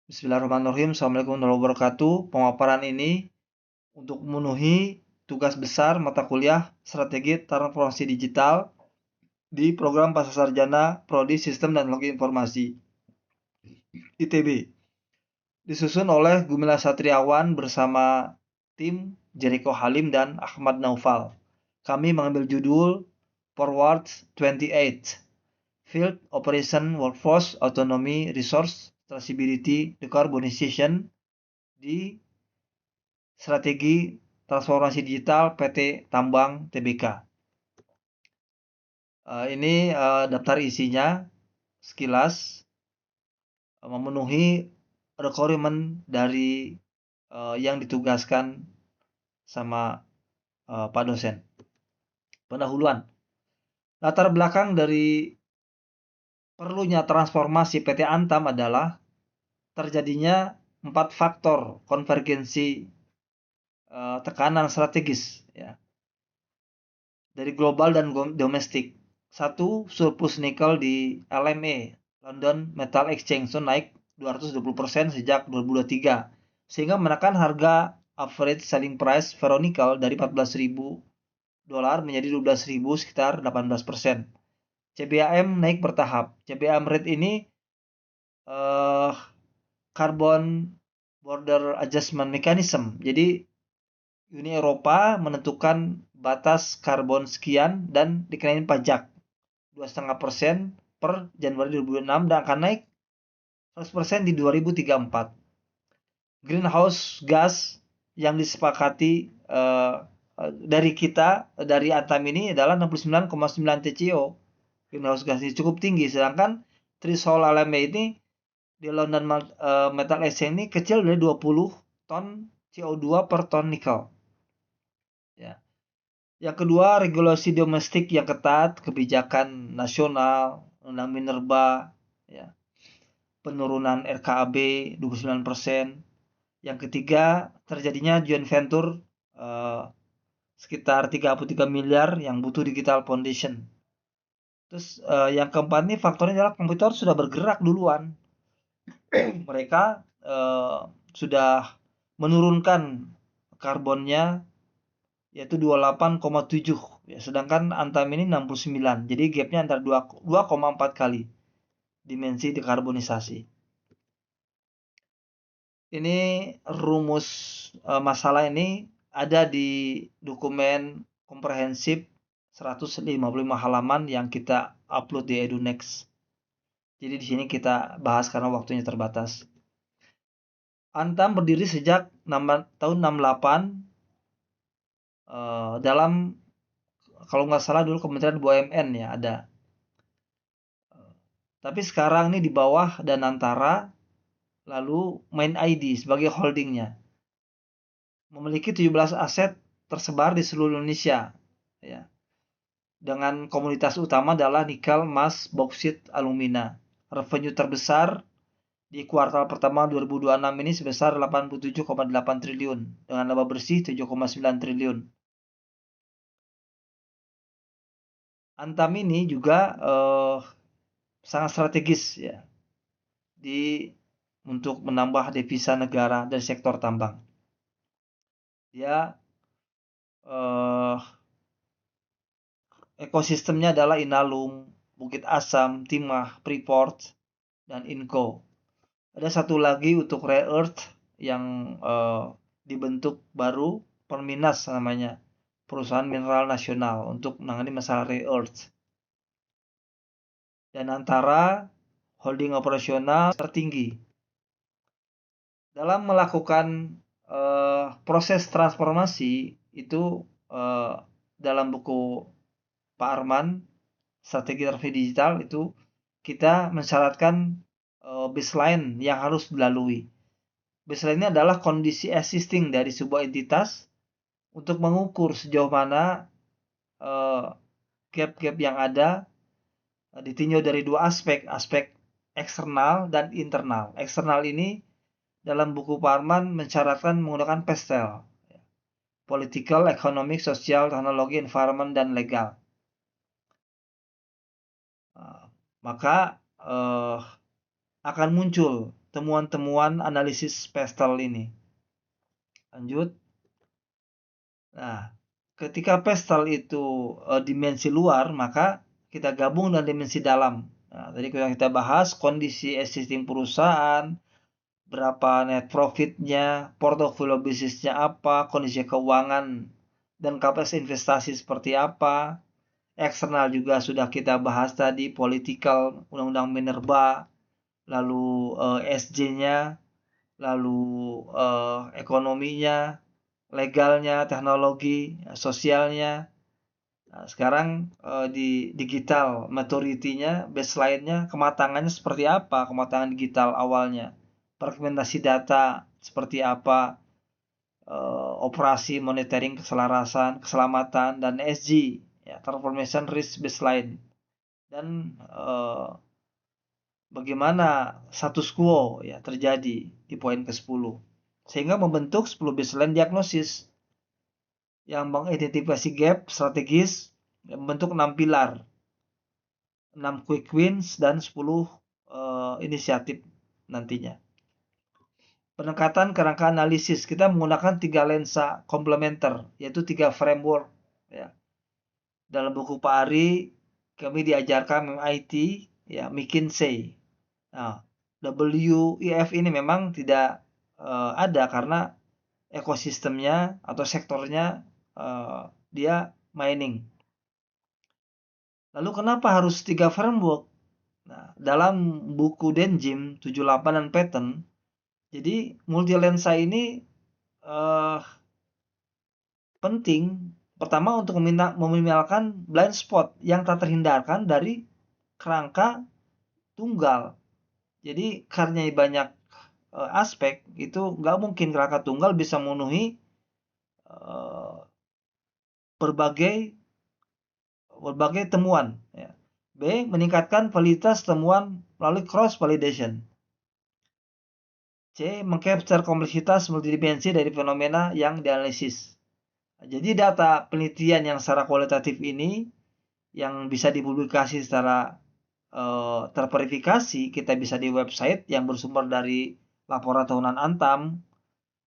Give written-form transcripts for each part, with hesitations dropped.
Bismillahirrahmanirrahim. Assalamualaikum warahmatullahi wabarakatuh. Pemaparan ini untuk memenuhi tugas besar mata kuliah Strategi Transformasi Digital di program Pascasarjana Prodi Sistem dan Teknologi Informasi ITB. Disusun oleh Gumilar Satriawan bersama tim Jericho Halim dan Ahmad Naufal. Kami mengambil judul Forward 28 Field Operation Workforce Autonomy Resource Traceability Decarbonization di Strategi Transformasi Digital PT Tambang Tbk. Ini daftar isinya sekilas memenuhi requirement dari yang ditugaskan sama Pak dosen. Pendahuluan. Latar belakang dari perlunya transformasi PT Antam adalah terjadinya 4 faktor konvergensi tekanan strategis ya, dari global dan domestik. Satu, surplus nikel di LME London Metal Exchange naik 220% sejak 2023 sehingga menekan harga average selling price ferronikel dari 14.000 dolar menjadi 12.000 sekitar 18%. CBAM naik bertahap. CBAM rate ini Carbon Border Adjustment Mechanism. Jadi Uni Eropa menentukan batas karbon sekian dan dikenain pajak 2,5% per Januari 2006 dan akan naik 100% di 2034. Greenhouse gas yang disepakati dari kita, dari Antam ini adalah 69,9 TCO. Greenhouse gas ini cukup tinggi, sedangkan threshold LME ini di London Metal Exchange ini kecil dari 20 ton CO2 per ton nikel. Ya. Yang kedua, regulasi domestik yang ketat, kebijakan nasional, undang minerba, ya. Penurunan RKAB 29%. Yang ketiga, terjadinya joint venture sekitar 33 miliar yang butuh digital foundation. Terus yang keempat ini faktornya adalah komputer sudah bergerak duluan. Mereka sudah menurunkan karbonnya yaitu 28,7 ya, sedangkan Antam ini 69. Jadi gapnya antara 2,4 kali dimensi dekarbonisasi. Ini rumus masalah ini ada di dokumen komprehensif 155 halaman yang kita upload di EduNext. Jadi di sini kita bahas karena waktunya terbatas. Antam berdiri sejak tahun 68 dalam, kalau nggak salah dulu Kementerian BUMN ya ada. Tapi sekarang ini di bawah Danantara, lalu Main ID sebagai holdingnya. Memiliki 17 aset tersebar di seluruh Indonesia. Ya. Dengan komoditas utama adalah nikel, emas, bauksit, alumina. Revenue terbesar di kuartal pertama 2026 ini sebesar 87,8 triliun dengan laba bersih 7,9 triliun. Antam ini juga sangat strategis ya untuk menambah devisa negara dari sektor tambang. Dia ekosistemnya adalah Inalum, Bukit Asam, Timah, Freeport, dan Inco. Ada satu lagi untuk rare earth yang dibentuk baru, Perminas namanya, perusahaan mineral nasional untuk menangani masalah rare earth. Dan antara holding operasional tertinggi. Dalam melakukan proses transformasi itu dalam buku Pak Arman, Strategi Transformasi Digital itu kita mensyaratkan baseline yang harus dilalui. Baseline ini adalah kondisi existing dari sebuah entitas untuk mengukur sejauh mana gap-gap yang ada ditinjau dari dua aspek, aspek eksternal dan internal. Eksternal ini dalam buku Pak Arman mensyaratkan menggunakan PESTEL. Political, Economic, Social, Teknologi, Environment, dan Legal. Maka akan muncul temuan-temuan analisis Pestel ini. Lanjut. Nah, ketika Pestel itu dimensi luar, maka kita gabung dengan dimensi dalam. Nah, tadi kita bahas kondisi existing perusahaan, berapa net profitnya, portofolio bisnisnya apa, kondisi keuangan dan kapasitas investasi seperti apa. Eksternal juga sudah kita bahas tadi, political, undang-undang minerba, lalu SJ-nya, lalu ekonominya, legalnya, teknologi, sosialnya. Nah, sekarang di digital maturity-nya, baseline-nya, kematangannya seperti apa, kematangan digital awalnya, fragmentasi data seperti apa, operasi monitoring keselarasan, keselamatan, dan SG, ya, transformation risk baseline, dan bagaimana status quo ya terjadi di poin ke-10, sehingga membentuk 10 baseline diagnosis yang mengidentifikasi gap strategis, membentuk 6 pilar, 6 quick wins, dan 10 inisiatif nantinya. Pendekatan kerangka analisis, kita menggunakan 3 lensa komplementer, yaitu 3 framework. Ya. Dalam buku Pak Ari, kami diajarkan MIT, ya, McKinsey. Nah, WEF ini memang tidak ada karena ekosistemnya atau sektornya dia mining. Lalu kenapa harus 3 framework? Nah, dalam buku Denjim 78 dan Pattern, jadi multi lensa ini penting pertama untuk meminimalkan blind spot yang tak terhindarkan dari kerangka tunggal. Jadi karena banyak aspek, itu nggak mungkin kerangka tunggal bisa memenuhi berbagai temuan. Ya. B. Meningkatkan validitas temuan melalui cross validation. C. Mengcapture kompleksitas multidimensi dari fenomena yang dianalisis. Jadi data penelitian yang secara kualitatif ini yang bisa dipublikasi secara terverifikasi, kita bisa di website yang bersumber dari laporan tahunan Antam,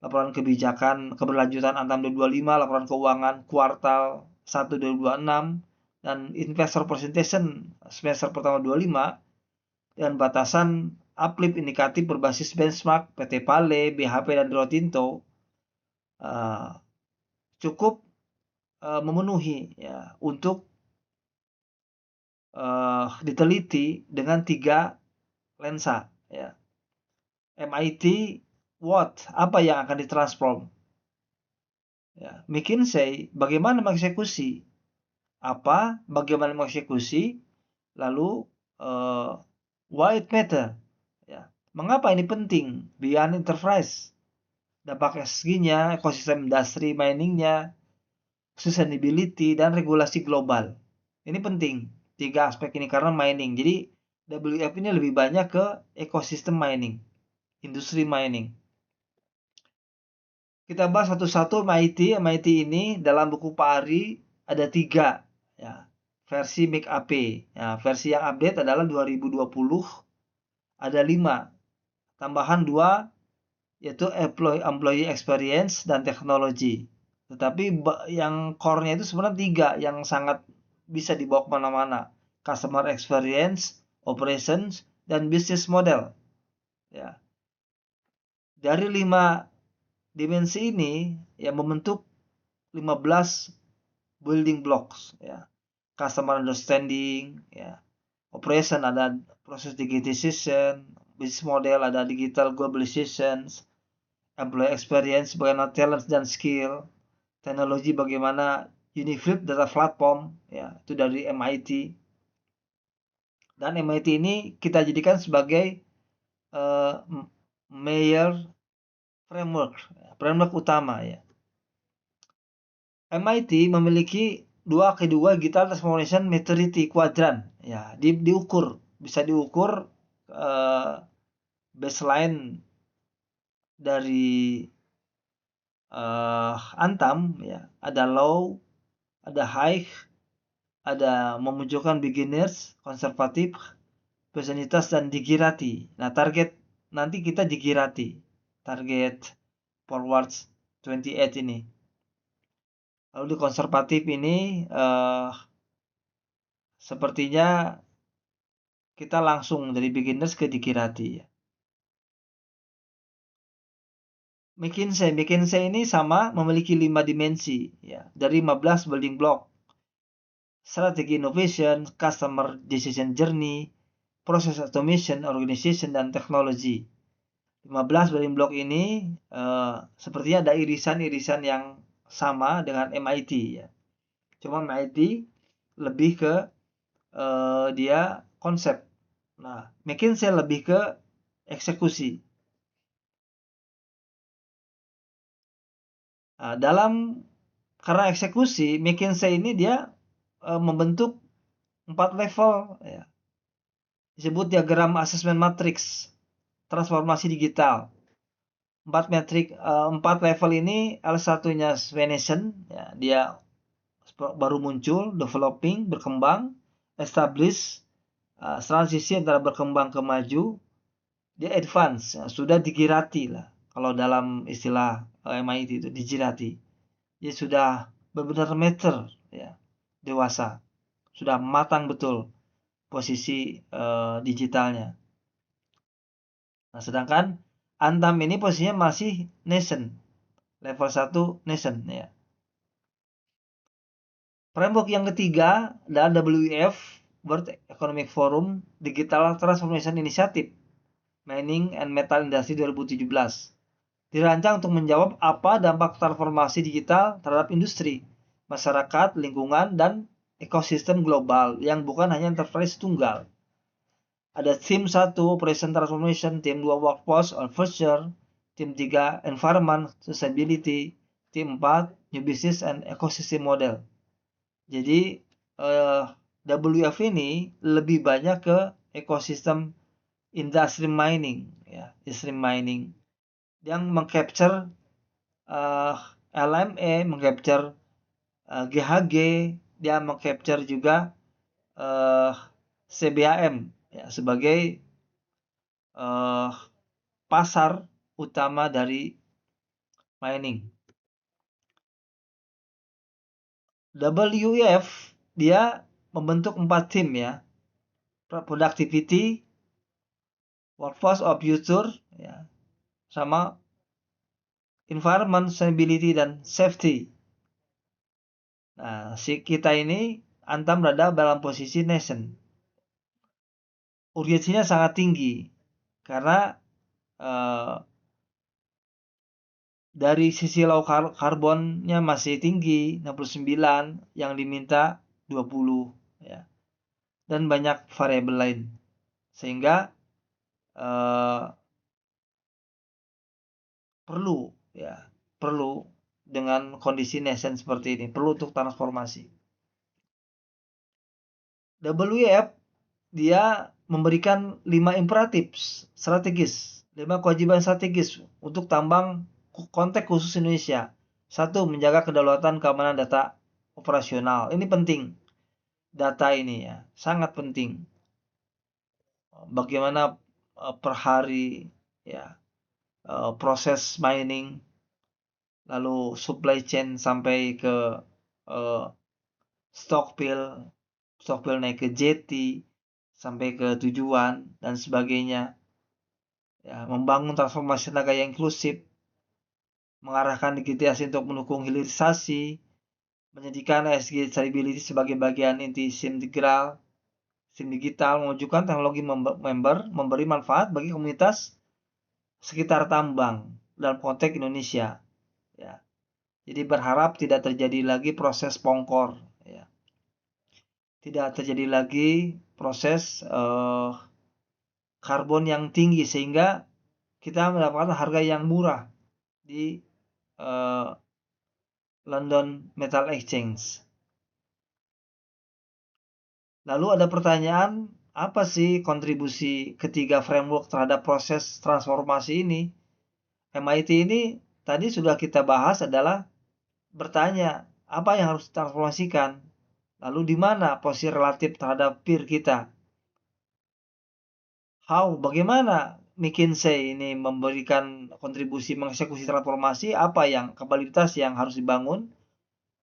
laporan kebijakan keberlanjutan Antam 2025, laporan keuangan kuartal 1 2026, dan investor presentation semester pertama 25, dan batasan uplift indikatif berbasis benchmark PT Pale, BHP, dan Rio Tinto cukup memenuhi ya untuk diteliti dengan 3 lensa ya. MIT what, apa yang akan ditransform ya. McKinsey bagaimana mengeksekusi, apa, bagaimana mengeksekusi, lalu why it matter ya, mengapa ini penting, beyond enterprise, dampak ESG-nya, ekosistem industri miningnya, sustainability, dan regulasi global. Ini penting 3 aspek ini karena mining. Jadi WF ini lebih banyak ke ekosistem mining, industri mining. Kita bahas satu-satu MIT. MIT ini dalam buku Pak Ari ada 3 ya, versi Make AP. Ya, versi yang update adalah 2020, ada 5. Tambahan 2 yaitu employee experience dan teknologi. Tetapi yang core-nya itu sebenarnya 3 yang sangat bisa dibawa kemana-mana. Customer experience, operations, dan business model. Ya. Dari 5 dimensi ini yang membentuk 15 building blocks. Ya. Customer understanding, ya. Operation ada proses digitization, business model ada digital globalization, employee experience bagaimana talent dan skill, teknologi bagaimana Unified Data Platform, ya, itu dari MIT. Dan MIT ini kita jadikan sebagai major framework utama ya. MIT memiliki kedua digital transformation maturity quadrant ya, bisa diukur baseline dari Antam ya, ada low, ada high, ada memunculkan beginners, konservatif, profesionalitas, dan digirati. Nah, target nanti kita dikirati target forwards 28 ini. Lalu di konservatif ini sepertinya kita langsung dari beginners ke dikirati ya. McKinsey ini sama memiliki 5 dimensi ya, dari 15 building block. Strategi innovation, customer decision journey, process automation, organization, dan teknologi. 15 building block ini sepertinya ada irisan-irisan yang sama dengan MIT ya. Cuma MIT lebih ke dia konsep. Nah, McKinsey lebih ke eksekusi. Nah, karena eksekusi, McKinsey ini dia membentuk 4 level ya. Disebut diagram assessment matrix transformasi digital. 4 level ini L1-nya Venation ya, dia baru muncul, developing, berkembang, establish, transisi antara berkembang ke maju, dia advance, ya, sudah dikirati lah. Kalau dalam istilah MIT itu dikirati. Dia sudah benar-benar mature ya, dewasa. Sudah matang betul posisi digitalnya. Nah, sedangkan Antam ini posisinya masih nascent. Level 1 nascent ya. Framework yang ketiga adalah WEF, World Economic Forum Digital Transformation Initiative Mining and Metal Industry 2017. Dirancang untuk menjawab apa dampak transformasi digital terhadap industri, masyarakat, lingkungan, dan ekosistem global yang bukan hanya enterprise tunggal. Ada tim 1 Operation Transformation, tim 2 Workforce or Future, tim 3 Environment Sustainability, tim 4 New Business and Ecosystem Model. Jadi WF ini lebih banyak ke ekosistem industry mining ya, industry mining yang mengcapture LME, mengcapture GHG, dia mengcapture juga CBAM ya, sebagai pasar utama dari mining. WF dia membentuk 4 tim ya. Productivity, Workforce of Future ya, sama Environment, Sustainability, dan Safety. Nah, si kita ini Antam berada dalam posisi nascent. Urgensinya sangat tinggi karena dari sisi low karbonnya masih tinggi 69, yang diminta 20 ya. Dan banyak variabel lain. Sehingga perlu dengan kondisi nascent seperti ini, perlu untuk transformasi. WF dia memberikan 5 imperatif strategis, 5 kewajiban strategis untuk tambang konteks khusus Indonesia. 1. Menjaga kedaulatan keamanan data operasional. Ini penting. Data ini ya, sangat penting. Bagaimana per hari ya proses mining, lalu supply chain sampai ke stockpile naik ke jetty sampai ke tujuan dan sebagainya. Ya, membangun transformasi tenaga yang inklusif, mengarahkan digitalisasi untuk mendukung hilirisasi, menjadikan ESG sustainability sebagai bagian inti SIM digital, mewujudkan teknologi member memberi manfaat bagi komunitas sekitar tambang dalam konteks Indonesia. Ya. Jadi berharap tidak terjadi lagi proses pongkor. Ya. Tidak terjadi lagi proses karbon yang tinggi sehingga kita mendapatkan harga yang murah di London Metal Exchange. Lalu ada pertanyaan, apa sih kontribusi ketiga framework terhadap proses transformasi ini? MIT ini tadi sudah kita bahas adalah bertanya, apa yang harus ditransformasikan? Lalu di mana posisi relatif terhadap peer kita? Bagaimana McKinsey ini memberikan kontribusi mengeksekusi transformasi, apa yang kapabilitas yang harus dibangun,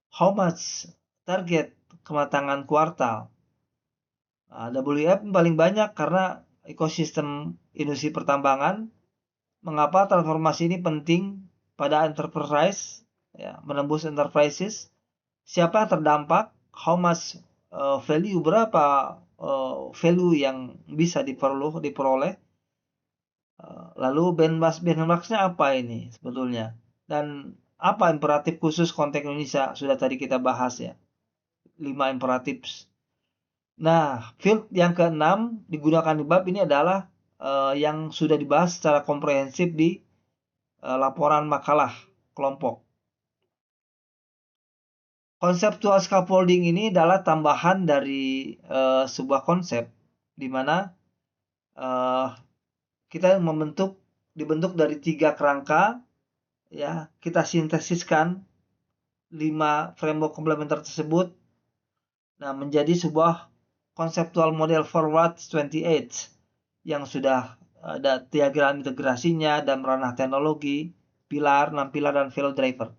how much target kematangan kuartal. WF paling banyak karena ekosistem industri pertambangan. Mengapa transformasi ini penting pada enterprise, ya, menembus enterprises, siapa yang terdampak, how much value, berapa value yang bisa diperoleh, lalu benchmark-nya apa ini sebetulnya, dan apa imperatif khusus konteks Indonesia, sudah tadi kita bahas ya, 5 imperatif. Nah, field yang keenam digunakan di bab ini adalah yang sudah dibahas secara komprehensif di laporan makalah kelompok. Conceptual scaffolding ini adalah tambahan dari sebuah konsep di mana kita dibentuk dari 3 kerangka, ya, kita sintesiskan 5 framework komplementer tersebut, nah, menjadi sebuah conceptual model forward 28 yang sudah ada diagram integrasinya dan ranah teknologi, pilar, 6 pilar, dan value driver.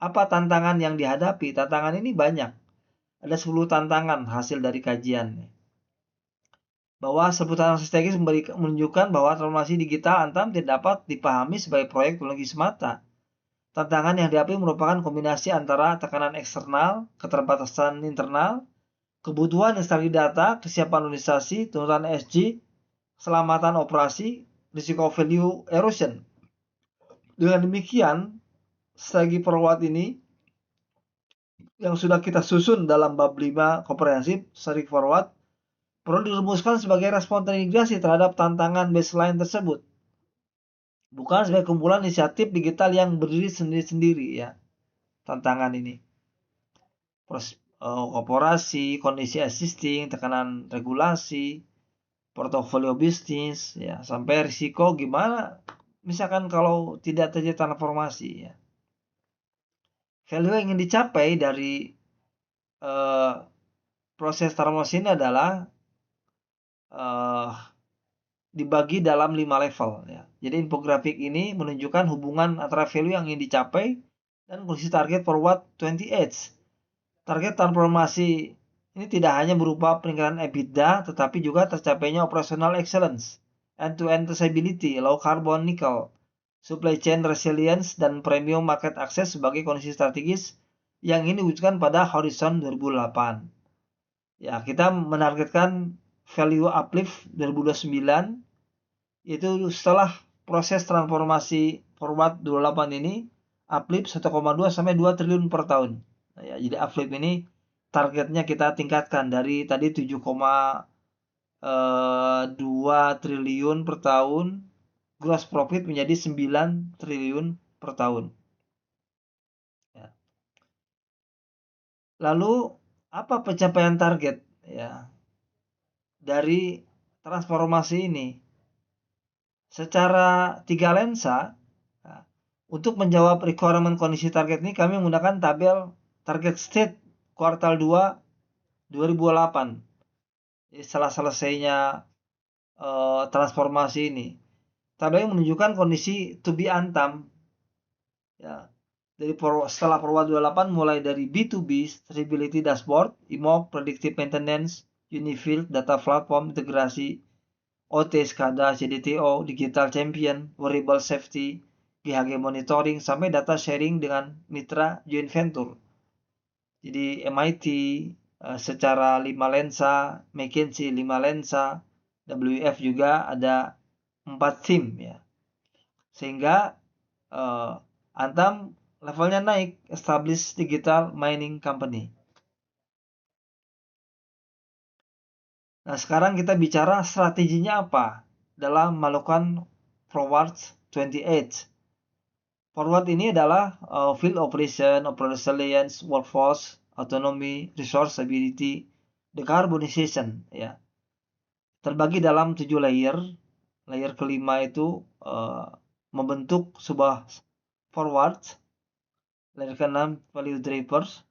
Apa tantangan yang dihadapi? Tantangan ini banyak. Ada 10 tantangan hasil dari kajian. Bahwa sebutan strategis menunjukkan bahwa transformasi digital Antam tidak dapat dipahami sebagai proyek teknologi semata. Tantangan yang dihadapi merupakan kombinasi antara tekanan eksternal, keterbatasan internal, kebutuhan instalasi data, kesiapan organisasi, tuntutan SG, keselamatan operasi, risiko value erosion. Dengan demikian, strategi forward ini yang sudah kita susun dalam bab 5 komprehensif strategi forward perlu dirumuskan sebagai respon terintegrasi terhadap tantangan baseline tersebut, bukan sebagai kumpulan inisiatif digital yang berdiri sendiri-sendiri, ya. Tantangan ini korporasi, kondisi existing, tekanan regulasi, portofolio bisnis, ya, sampai risiko gimana misalkan kalau tidak terjadi transformasi, ya. Value yang ingin dicapai dari proses transformasi ini adalah dibagi dalam 5 level, ya. Jadi infografik ini menunjukkan hubungan antara value yang ingin dicapai dan kondisi target forward 28. Target transformasi ini tidak hanya berupa peningkatan EBITDA, tetapi juga tercapainya operational excellence, end-to-end traceability, low carbon nickel, supply chain resilience, dan premium market access sebagai kondisi strategis yang ingin diwujudkan pada horizon 2008. Ya, kita menargetkan value uplift 2029, yaitu setelah proses transformasi forward 28 ini, uplift 1,2 sampai 2 triliun per tahun. Nah, ya, jadi uplift ini targetnya kita tingkatkan dari tadi 7,2 triliun per tahun, gross profit menjadi 9 triliun per tahun. Ya. Lalu apa pencapaian target, ya, dari transformasi ini? Secara 3 lensa, nah, untuk menjawab requirement kondisi target ini kami menggunakan tabel target state kuartal 2 2008. Jadi setelah selesainya transformasi ini, tabel yang menunjukkan kondisi to be Antam, ya, dari setelah forward 28 mulai dari B2B, Stability Dashboard, IMOG, Predictive Maintenance, Unifield, Data Platform, Integrasi, OT, SCADA, CDTO, Digital Champion, Wearable Safety, GHG Monitoring, sampai data sharing dengan mitra joint venture. Jadi MIT secara 5 lensa, McKinsey 5 lensa, WF juga ada 4 tim, ya. Sehingga Antam levelnya naik, Established Digital Mining Company. Nah, sekarang kita bicara strateginya apa dalam melakukan forward 28. Forward ini adalah field operation, operational resilience, workforce, autonomy, resource stability, decarbonization, ya. Terbagi dalam 7 layer. Layer kelima itu membentuk sebuah forward. Layer keenam value drivers,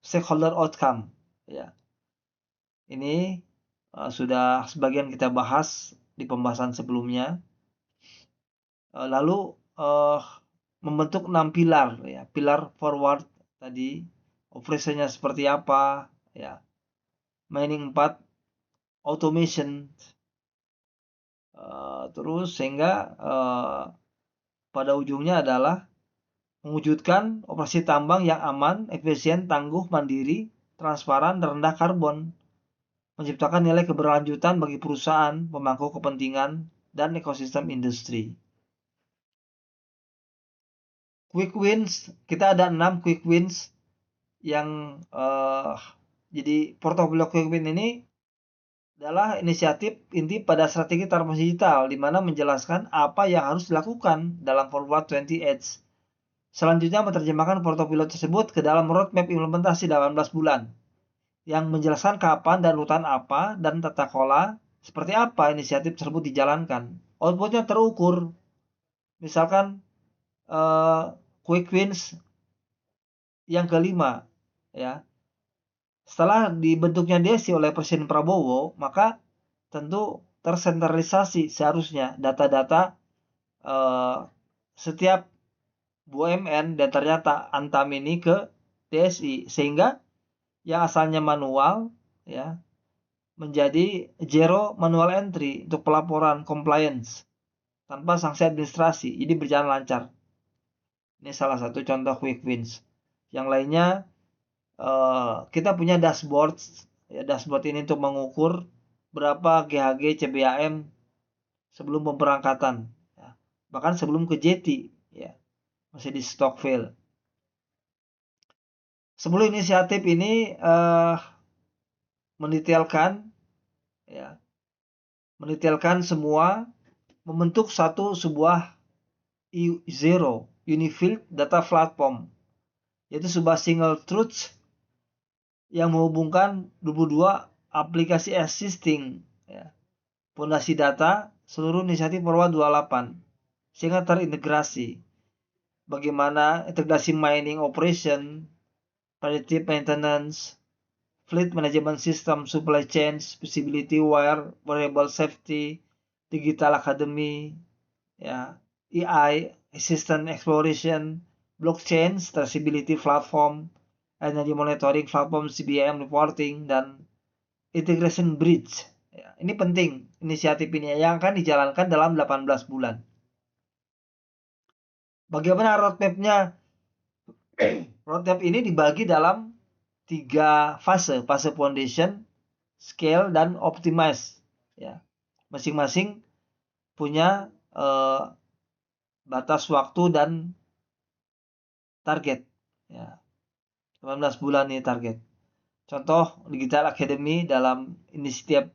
stakeholder outcome, ya. Ini sudah sebagian kita bahas di pembahasan sebelumnya. Lalu membentuk 6 pilar ya. Pilar forward tadi, operasinya seperti apa ya. Mining 4, automation, terus sehingga pada ujungnya adalah mewujudkan operasi tambang yang aman, efisien, tangguh, mandiri, transparan, dan rendah karbon, menciptakan nilai keberlanjutan bagi perusahaan, pemangku kepentingan, dan ekosistem industri. Quick wins, kita ada 6 quick wins yang jadi portofolio quick win ini adalah inisiatif inti pada strategi transformasi digital, di mana menjelaskan apa yang harus dilakukan dalam Forward 20 Selanjutnya menerjemahkan portofolio tersebut ke dalam roadmap implementasi 18 bulan yang menjelaskan kapan dan urutan apa dan tata kelola seperti apa inisiatif tersebut dijalankan. Outputnya terukur. Misalkan quick wins yang kelima ya. Setelah dibentuknya DESI oleh Presiden Prabowo, maka tentu tersentralisasi seharusnya data-data setiap BUMN dan ternyata Antam ini ke DSI, sehingga yang asalnya manual ya menjadi zero manual entry untuk pelaporan compliance tanpa sanksi administrasi, jadi berjalan lancar. Ini salah satu contoh quick wins. Yang lainnya kita punya dashboard ya. Dashboard ini untuk mengukur berapa GHG CBAM sebelum pemberangkatan ya. Bahkan sebelum ke JT ya, masih di Stockville. 10 inisiatif ini mendetailkan semua membentuk sebuah zero unified data platform, yaitu sebuah single truth yang menghubungkan 22 aplikasi existing ya, fondasi data seluruh inisiatif Forward 28 sehingga terintegrasi. Bagaimana integrasi mining operation, predictive maintenance, fleet management system, supply chain, visibility wire, variable safety, digital academy, ya, AI, assistant exploration, blockchain, traceability platform, energy monitoring platform, CBM reporting, dan integration bridge. Ya, ini penting, inisiatif ini yang akan dijalankan dalam 18 bulan. Bagaimana roadmap-nya? Roadmap ini dibagi dalam 3 fase, fase foundation, scale, dan optimize. Ya, masing-masing punya batas waktu dan target. Ya, 18 bulan ini target. Contoh Digital Academy dalam inisiatif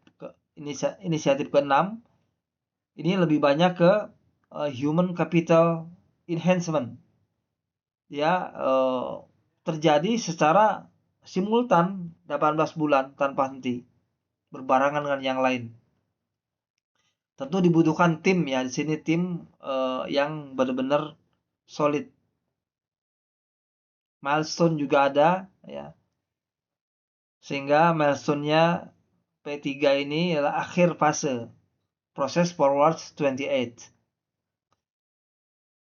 ke-6 ini lebih banyak ke human capital enhancement. Ya, terjadi secara simultan 18 bulan tanpa henti, berbarengan dengan yang lain. Tentu dibutuhkan tim ya, di sini tim yang benar-benar solid. Milestone juga ada ya. Sehingga milestone-nya P3 ini adalah akhir fase proses Forward 28.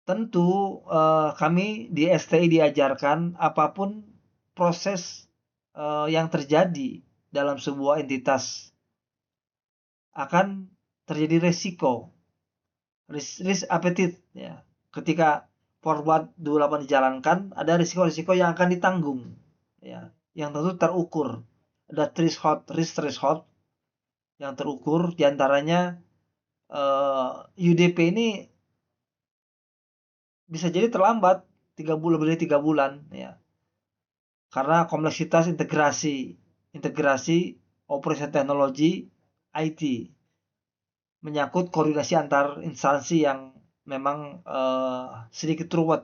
Tentu kami di STI diajarkan apapun proses yang terjadi dalam sebuah entitas akan terjadi resiko, risk appetite ya. Ketika Forward 28 dijalankan, ada risiko-risiko yang akan ditanggung ya, yang tentu terukur. Ada risk threshold yang terukur, diantaranya UDP ini bisa jadi terlambat 3 bulan, lebih dari 3 bulan ya. Karena kompleksitas integrasi operasi teknologi IT menyangkut koordinasi antar instansi yang memang sedikit ruwet.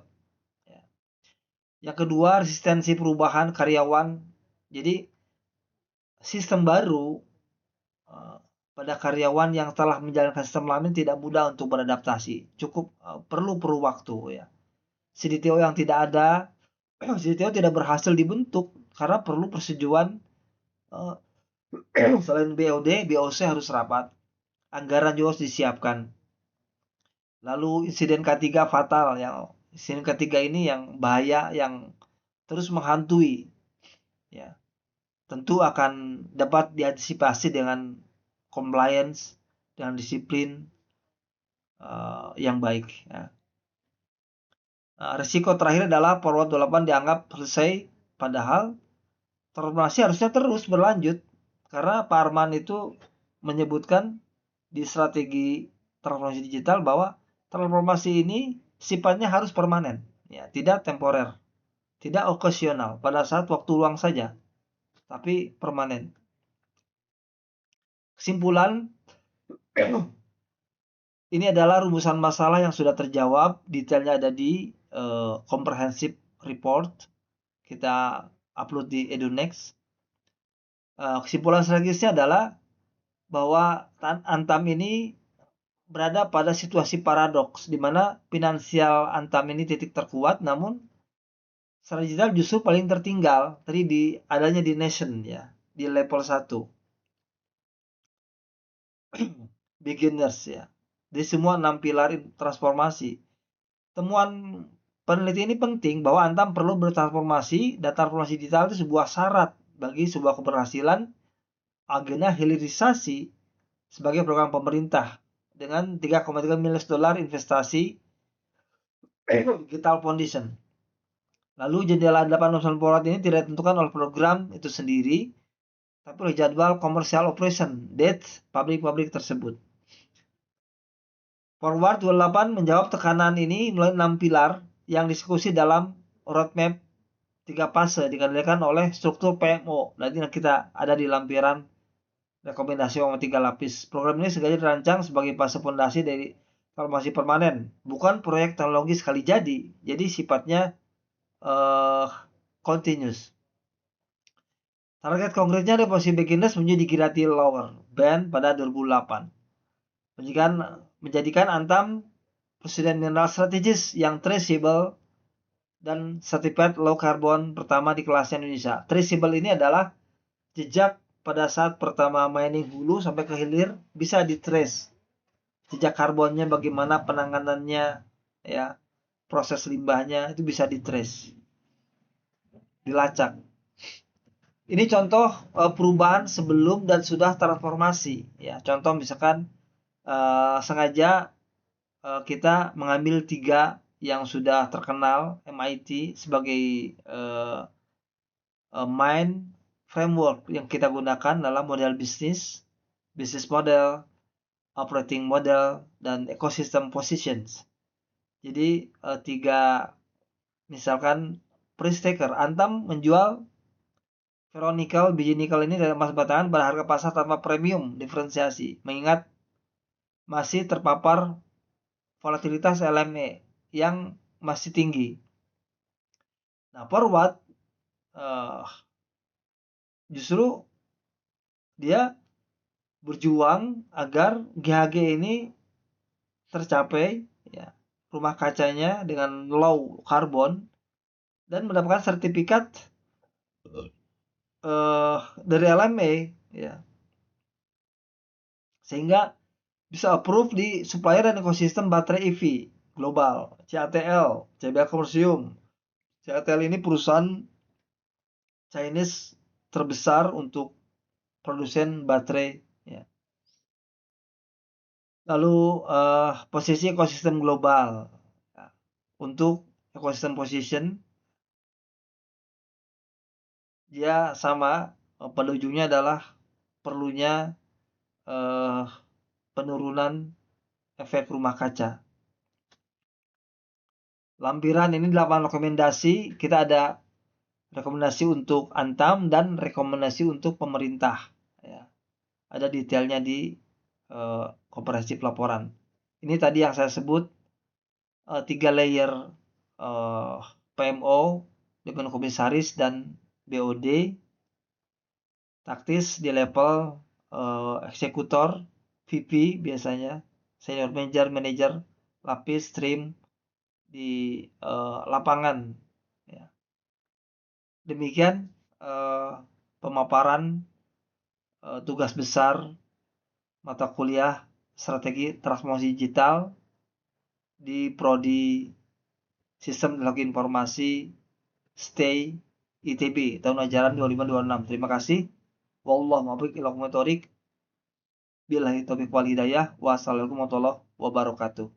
Yang kedua, resistensi perubahan karyawan. Jadi sistem baru pada karyawan yang telah menjalankan sistem lama tidak mudah untuk beradaptasi. Cukup perlu waktu ya. CDTO yang tidak ada, CDTO tidak berhasil dibentuk karena perlu persetujuan selain BOD, BOC harus rapat. Anggaran juga harus disiapkan. Lalu insiden ketiga fatal, yang insiden ketiga ini yang bahaya, yang terus menghantui, ya. Tentu akan dapat diantisipasi dengan compliance, dengan disiplin yang baik, ya. Risiko terakhir adalah Forward 28 dianggap selesai, padahal transformasi harusnya terus berlanjut, karena Pak Arman itu menyebutkan di strategi transformasi digital bahwa transformasi ini sifatnya harus permanen, ya, tidak temporer, tidak okasional pada saat waktu luang saja, tapi permanen. Kesimpulan, ini adalah rumusan masalah yang sudah terjawab, detailnya ada di comprehensive report, kita upload di Edunext. Kesimpulan selanjutnya adalah bahwa Antam ini berada pada situasi paradoks, di mana finansial Antam ini titik terkuat, namun secara digital justru paling tertinggal tadi adanya di nation, ya, di level 1 beginners, ya. Di semua 6 pilar transformasi. Temuan peneliti ini penting bahwa Antam perlu bertransformasi, dan transformasi digital itu sebuah syarat bagi sebuah keberhasilan agenda hilirisasi sebagai program pemerintah dengan 3,3 miliar dolar investasi digital foundation. Lalu jendela 8 ini tidak ditentukan oleh program itu sendiri, tapi oleh jadwal commercial operation date pabrik-pabrik tersebut. Forward 28 menjawab tekanan ini melalui 6 pilar yang diskusi dalam roadmap 3 fase dikendalikan oleh struktur PMO. Nanti kita ada di lampiran rekomendasi 3 lapis. Program ini sengaja dirancang sebagai fase fondasi dari transformasi permanen, bukan proyek teknologi sekali jadi. Jadi sifatnya continuous. Target konkretnya deposit beginners menjadi Girati lower band pada 2008. Menjadikan Antam presiden mineral strategis yang traceable dan certified low carbon pertama di kelasnya Indonesia. Traceable ini adalah jejak pada saat pertama mining hulu sampai ke hilir bisa ditrace. Jejak karbonnya bagaimana, penanganannya, ya, proses limbahnya itu bisa ditrace, dilacak. Ini contoh perubahan sebelum dan sudah transformasi, ya. Contoh misalkan sengaja kita mengambil 3 yang sudah terkenal MIT sebagai mind framework yang kita gunakan dalam model bisnis model, operating model, dan ecosystem positions. Jadi 3, misalkan price taker, Antam menjual ferronikel, biji nikel ini dari emas batangan pada harga pasar tanpa premium diferensiasi, mengingat masih terpapar volatilitas LME yang masih tinggi. Nah, forward justru dia berjuang agar GHG ini tercapai, ya, rumah kacanya dengan low carbon dan mendapatkan sertifikat dari LME, ya, sehingga bisa approve di supplier dan ekosistem baterai EV global, CATL, CBA Consortium. CATL ini perusahaan Chinese terbesar untuk produsen baterai, ya. Lalu posisi ekosistem global, ya. Untuk ekosistem position dia sama, pada ujungnya adalah perlunya penurunan efek rumah kaca. Lampiran ini 8 rekomendasi, kita ada rekomendasi untuk Antam dan rekomendasi untuk pemerintah, ya. Ada detailnya di komprehensif laporan. Ini tadi yang saya sebut 3 layer PMO dengan komisaris dan BOD, taktis di level eksekutor, VP biasanya, senior manager, lapis, stream di lapangan, ya. Demikian pemaparan tugas besar mata kuliah strategi transformasi digital di Prodi Sistem Teknologi Informasi Stay ITB tahun ajaran 2526. Terima kasih. Wallahu muwaffiq ila aqwamit thoriq. Billahi taufiq wal hidayah. Wassalamualaikum warahmatullahi wabarakatuh.